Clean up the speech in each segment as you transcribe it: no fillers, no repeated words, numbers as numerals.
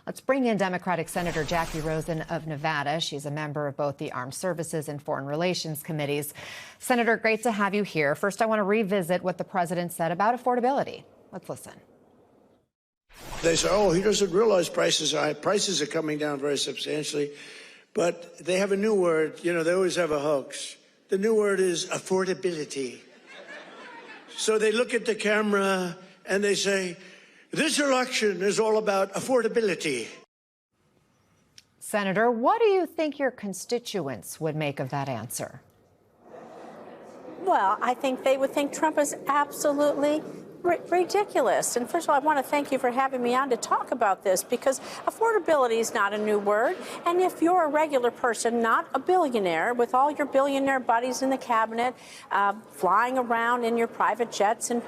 Let's bring in Democratic Senator Jackie Rosen of Nevada. She's a member of both the Armed Services and Foreign Relations committees. Senator, great to have you here. First, I want to revisit what the president said about affordability. Let's listen. They say, oh, he doesn't realize prices are high. Prices are coming down very substantially. But they have a new word. You know, they always have a hoax. The new word is affordability. So they look at the camera and they say, this election is all about affordability. Senator, what do you think your constituents would make of that answer? Well, I think they would think Trump is absolutely ridiculous. And first of all, I want to thank you for having me on to talk about this, because affordability is not a new word. And if you're a regular person, not a billionaire, with all your billionaire buddies in the cabinet, flying around in your private jets and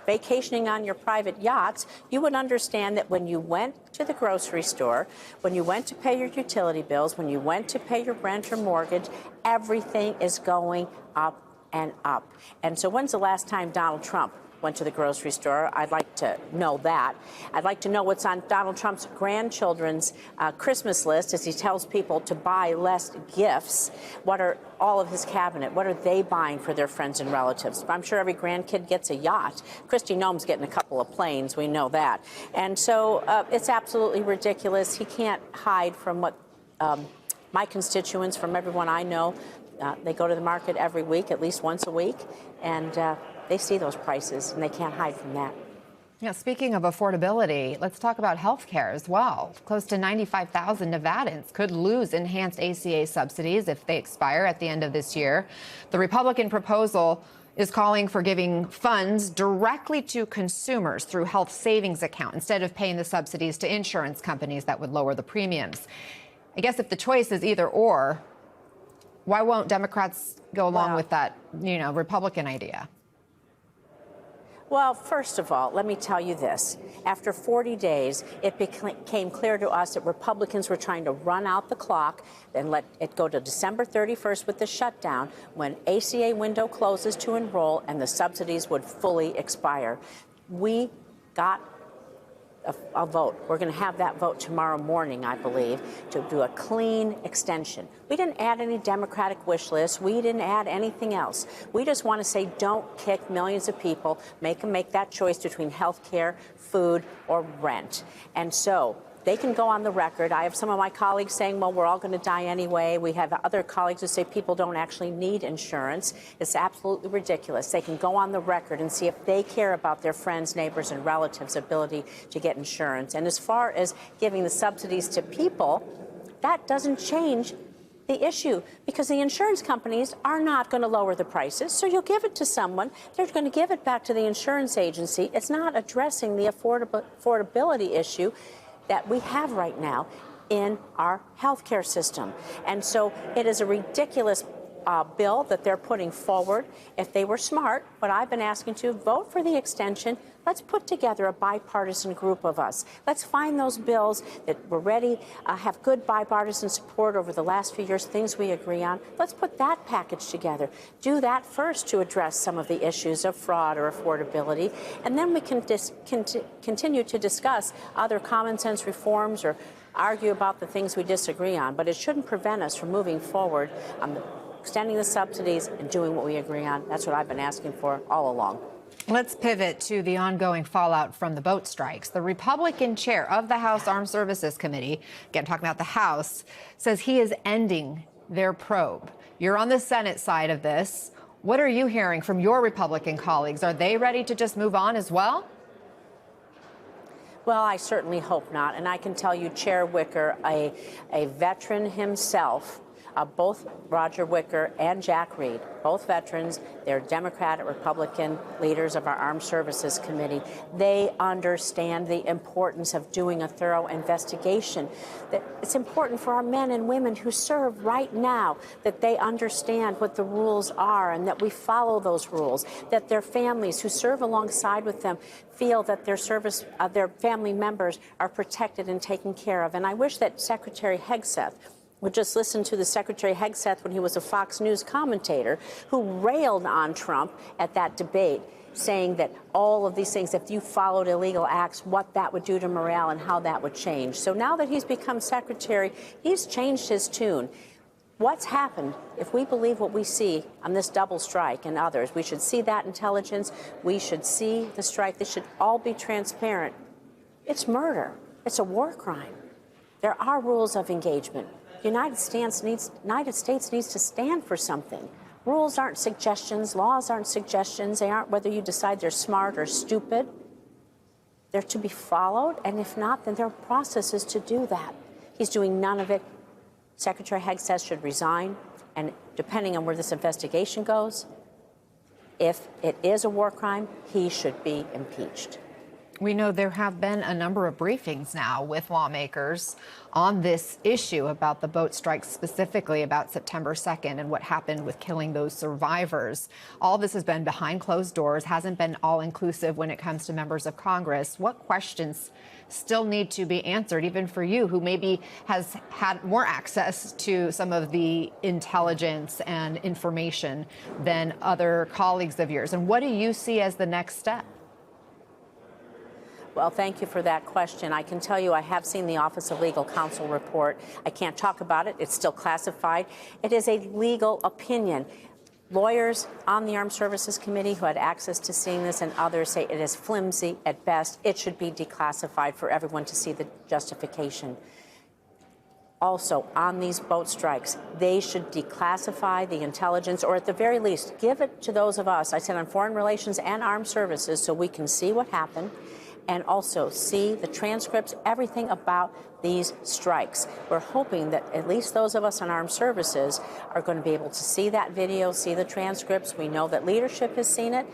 vacationing on your private yachts, you would understand that when you went to the grocery store, when you went to pay your utility bills, when you went to pay your rent or mortgage, everything is going up and up. And so when's the last time Donald Trump went to the grocery store? I'd like to know that. I'd like to know what's on Donald Trump's grandchildren's Christmas list as he tells people to buy less gifts. What are all of his cabinet? What are they buying for their friends and relatives? I'm sure every grandkid gets a yacht. Kristi Noem's getting a couple of planes. We know that. And so it's absolutely ridiculous. He can't hide from what my constituents, from everyone I know, they go to the market every week, at least once a week, and they see those prices, and they can't hide from that. Yeah, speaking of affordability, let's talk about health care as well. Close to 95,000 Nevadans could lose enhanced ACA subsidies if they expire at the end of this year. The Republican proposal is calling for giving funds directly to consumers through health savings account instead of paying the subsidies to insurance companies that would lower the premiums. I guess if the choice is either or, why won't Democrats go along with that, Republican idea? Well, first of all, let me tell you this. After 40 days, it became clear to us that Republicans were trying to run out the clock and let it go to December 31st with the shutdown, when ACA window closes to enroll and the subsidies would fully expire. We got a vote. We're going to have that vote tomorrow morning, I believe, to do a clean extension. We didn't add any Democratic wish lists. We didn't add anything else. We just want to say don't kick millions of people, make them make that choice between health care, food, or rent. And so they can go on the record. I have some of my colleagues saying, well, we're all going to die anyway. We have other colleagues who say people don't actually need insurance. It's absolutely ridiculous. They can go on the record and see if they care about their friends, neighbors, and relatives' ability to get insurance. And as far as giving the subsidies to people, that doesn't change the issue, because the insurance companies are not going to lower the prices. So you'll give it to someone. They're going to give it back to the insurance agency. It's not addressing the affordability issue that we have right now in our healthcare system. And so it is a ridiculous bill that they're putting forward. If they were smart, what I've been asking to vote for the extension, let's put together a bipartisan group of us. Let's find those bills that were ready, have good bipartisan support over the last few years, things we agree on. Let's put that package together. Do that first to address some of the issues of fraud or affordability, and then we can continue to discuss other common sense reforms or argue about the things we disagree on. But it shouldn't prevent us from moving forward on extending the subsidies and doing what we agree on. That's what I've been asking for all along. Let's pivot to the ongoing fallout from the boat strikes. The Republican chair of the House Armed Services Committee, again talking about the House, says he is ending their probe. You're on the Senate side of this. What are you hearing from your Republican colleagues? Are they ready to just move on as well? Well, I certainly hope not. And I can tell you, Chair Wicker, a veteran himself, both Roger Wicker and Jack Reed, both veterans, they're Democratic, Republican leaders of our Armed Services Committee. They understand the importance of doing a thorough investigation. That it's important for our men and women who serve right now that they understand what the rules are and that we follow those rules, that their families who serve alongside with them feel that their family members are protected and taken care of. And I wish that Secretary Hegseth would just listen to the Secretary Hegseth when he was a Fox News commentator who railed on Trump at that debate. saying that all of these things, if you followed illegal acts, what that would do to morale and how that would change. So now that he's become secretary, he's changed his tune. What's happened, if we believe what we see on this double strike and others, we should see that intelligence, we should see the strike, this should all be transparent. It's murder. It's a war crime. There are rules of engagement. The United States needs to stand for something. Rules aren't suggestions. Laws aren't suggestions. They aren't whether you decide they're smart or stupid. They're to be followed, and if not, then there are processes to do that. He's doing none of it. Secretary Hegseth should resign, and depending on where this investigation goes, if it is a war crime, he should be impeached. We know there have been a number of briefings now with lawmakers on this issue about the boat strike, specifically about September 2nd and what happened with killing those survivors. All this has been behind closed doors, hasn't been all-inclusive when it comes to members of Congress. What questions still need to be answered, even for you, who maybe has had more access to some of the intelligence and information than other colleagues of yours? And what do you see as the next step? Well, thank you for that question. I can tell you I have seen the Office of Legal Counsel report. I can't talk about it. It's still classified. It is a legal opinion. Lawyers on the Armed Services Committee who had access to seeing this and others say it is flimsy at best. It should be declassified for everyone to see the justification. Also, on these boat strikes, they should declassify the intelligence, or at the very least, give it to those of us, I said on Foreign Relations and Armed Services, so we can see what happened and also see the transcripts, everything about these strikes. We're hoping that at least those of us on Armed Services are going to be able to see that video, see the transcripts. We know that leadership has seen it.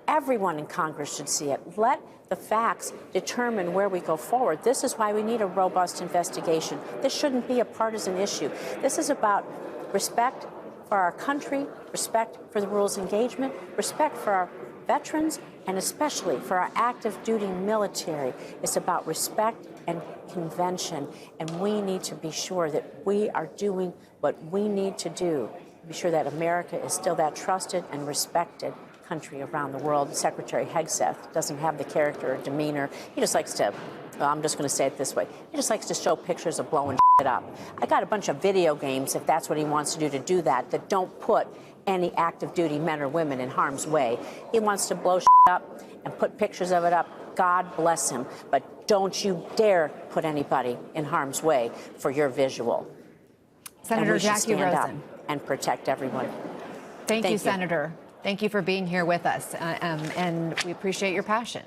Everyone in Congress should see it. Let the facts determine where we go forward. This is why we need a robust investigation. This shouldn't be a partisan issue. This is about respect for our country, respect for the rules of engagement, respect for our veterans, and especially for our active duty military. It's about respect and convention, and we need to be sure that we are doing what we need to do to be sure that America is still that trusted and respected country around the world. Secretary Hegseth doesn't have the character or demeanor. He just likes to, well, I'm just going to say it this way, he just likes to show pictures of blowing shit up. I got a bunch of video games, if that's what he wants to do that don't put any active duty men or women in harm's way. He wants to blow shit up and put pictures of it up. God bless him. But don't you dare put anybody in harm's way for your visual. Senator Jackie Rosen. And protect everyone. Thank you, Senator. Thank you for being here with us, and we appreciate your passion.